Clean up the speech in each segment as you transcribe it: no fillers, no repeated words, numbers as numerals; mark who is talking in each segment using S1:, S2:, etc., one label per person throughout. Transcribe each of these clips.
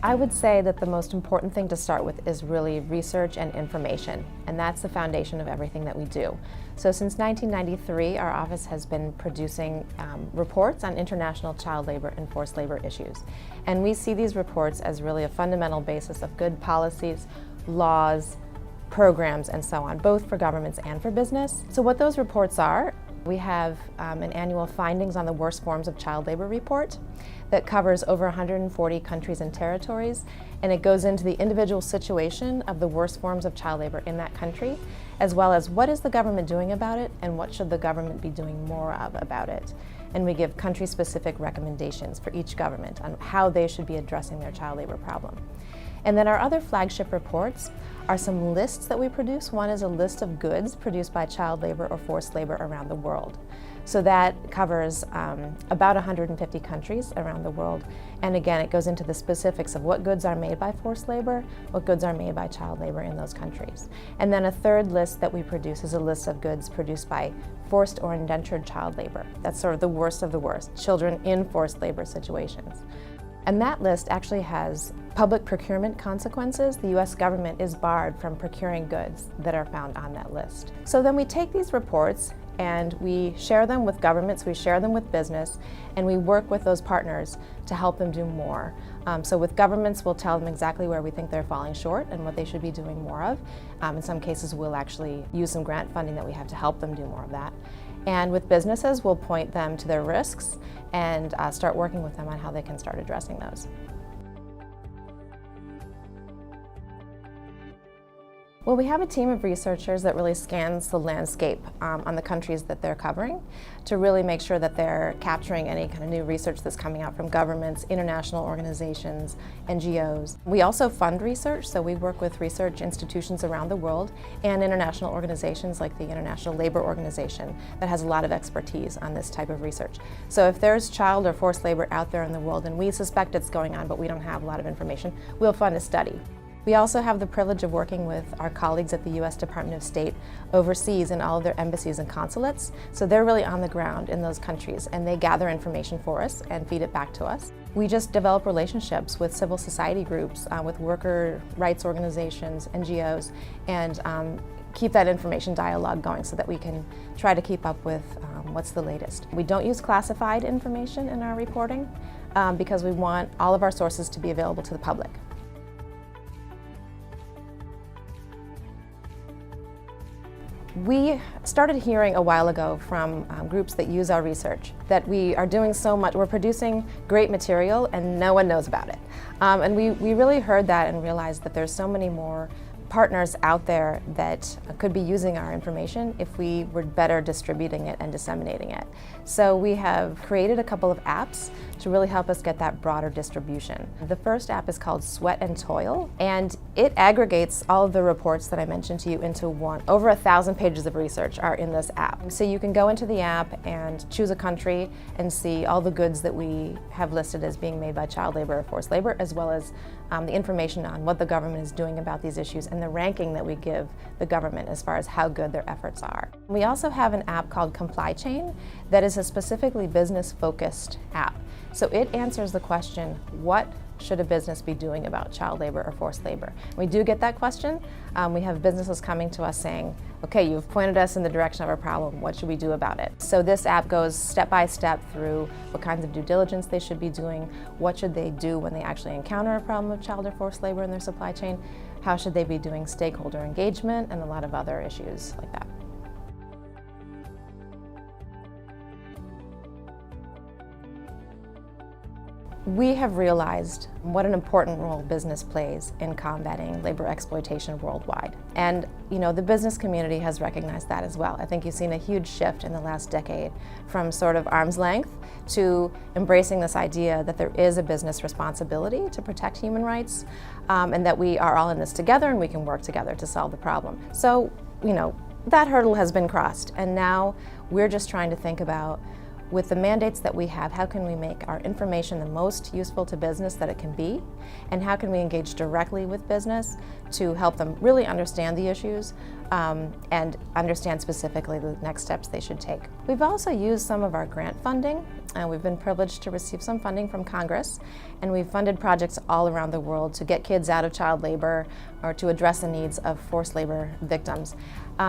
S1: I would say that the most important thing to start with is really research and information, and that's the foundation of everything that we do. So since 1993, our office has been producing reports on international child labor and forced labor issues. And we see these reports as really a fundamental basis of good policies, laws, programs, and so on, both for governments and for business. So what those reports are, we have an annual Findings on the Worst Forms of Child Labor report that covers over 140 countries and territories, and it goes into the individual situation of the worst forms of child labor in that country, as well as what is the government doing about it and what should the government be doing more of about it. And we give country-specific recommendations for each government on how they should be addressing their child labor problem. And then our other flagship reports are some lists that we produce. One is a list of goods produced by child labor or forced labor around the world. So that covers about 150 countries around the world. And again, it goes into the specifics of what goods are made by forced labor, what goods are made by child labor in those countries. And then a third list that we produce is a list of goods produced by forced or indentured child labor. That's sort of the worst, children in forced labor situations. And that list actually has public procurement consequences. The U.S. government is barred from procuring goods that are found on that list. So then we take these reports and we share them with governments, we share them with business, and we work with those partners to help them do more. So with governments, we'll tell them exactly where we think they're falling short and what they should be doing more of. In some cases, we'll actually use some grant funding that we have to help them do more of that. And with businesses, we'll point them to their risks and start working with them on how they can start addressing those. Well, we have a team of researchers that really scans the landscape on the countries that they're covering to really make sure that they're capturing any kind of new research that's coming out from governments, international organizations, NGOs. We also fund research, so we work with research institutions around the world and international organizations like the International Labor Organization that has a lot of expertise on this type of research. So if there's child or forced labor out there in the world and we suspect it's going on but we don't have a lot of information, we'll fund a study. We also have the privilege of working with our colleagues at the U.S. Department of State overseas in all of their embassies and consulates. So they're really on the ground in those countries and they gather information for us and feed it back to us. We just develop relationships with civil society groups, with worker rights organizations, NGOs, and keep that information dialogue going so that we can try to keep up with what's the latest. We don't use classified information in our reporting because we want all of our sources to be available to the public. We started hearing a while ago from groups that use our research that we are doing so much, we're producing great material and no one knows about it. And we really heard that and realized that there's so many more partners out there that could be using our information if we were better distributing it and disseminating it. So we have created a couple of apps to really help us get that broader distribution. The first app is called Sweat and Toil, and it aggregates all of the reports that I mentioned to you into one. Over 1,000 pages of research are in this app. So you can go into the app and choose a country and see all the goods that we have listed as being made by child labor or forced labor, as well as the information on what the government is doing about these issues and the ranking that we give the government as far as how good their efforts are. We also have an app called Comply Chain that is a specifically business-focused app. So it answers the question, what should a business be doing about child labor or forced labor? We do get that question. We have businesses coming to us saying, okay, you've pointed us in the direction of a problem, what should we do about it? So this app goes step by step through what kinds of due diligence they should be doing, what should they do when they actually encounter a problem of child or forced labor in their supply chain, how should they be doing stakeholder engagement, and a lot of other issues like that. We have realized what an important role business plays in combating labor exploitation worldwide. And the business community has recognized that as well. I think you've seen a huge shift in the last decade from sort of arm's length to embracing this idea that there is a business responsibility to protect human rights, and that we are all in this together and we can work together to solve the problem. So, that hurdle has been crossed, and now we're just trying to think about with the mandates that we have, how can we make our information the most useful to business that it can be, and how can we engage directly with business to help them really understand the issues and understand specifically the next steps they should take. We've also used some of our grant funding. We've been privileged to receive some funding from Congress, and we've funded projects all around the world to get kids out of child labor or to address the needs of forced labor victims.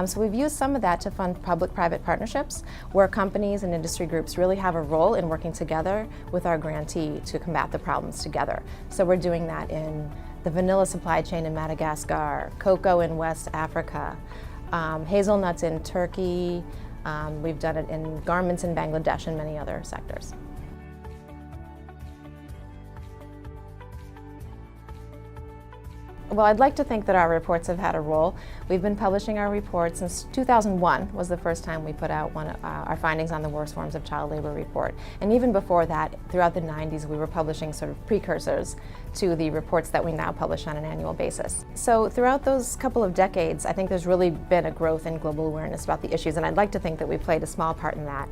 S1: So we've used some of that to fund public-private partnerships where companies and industry groups really have a role in working together with our grantee to combat the problems together. So we're doing that in the vanilla supply chain in Madagascar, cocoa in West Africa, hazelnuts in Turkey. We've done it in garments in Bangladesh and many other sectors. Well, I'd like to think that our reports have had a role. We've been publishing our reports since 2001 was the first time we put out our findings on the worst forms of child labor report. And even before that, throughout the 90s, we were publishing sort of precursors to the reports that we now publish on an annual basis. So throughout those couple of decades, I think there's really been a growth in global awareness about the issues, and I'd like to think that we played a small part in that.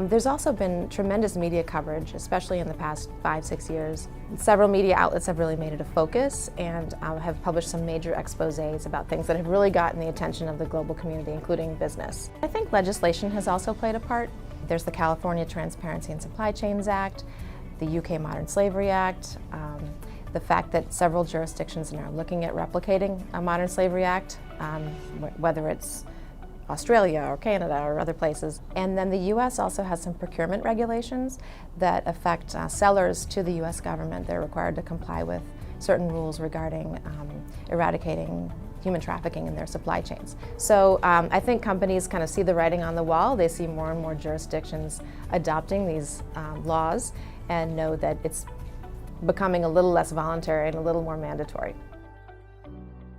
S1: There's also been tremendous media coverage, especially in the past 5-6 years. Several media outlets have really made it a focus and have published some major exposés about things that have really gotten the attention of the global community, including business. I think legislation has also played a part. There's the California Transparency and Supply Chains Act, the UK Modern Slavery Act, the fact that several jurisdictions are now looking at replicating a Modern Slavery Act, whether it's Australia or Canada or other places. And then the U.S. also has some procurement regulations that affect sellers to the U.S. government. They're required to comply with certain rules regarding eradicating human trafficking in their supply chains. So I think companies kind of see the writing on the wall. They see more and more jurisdictions adopting these laws and know that it's becoming a little less voluntary and a little more mandatory.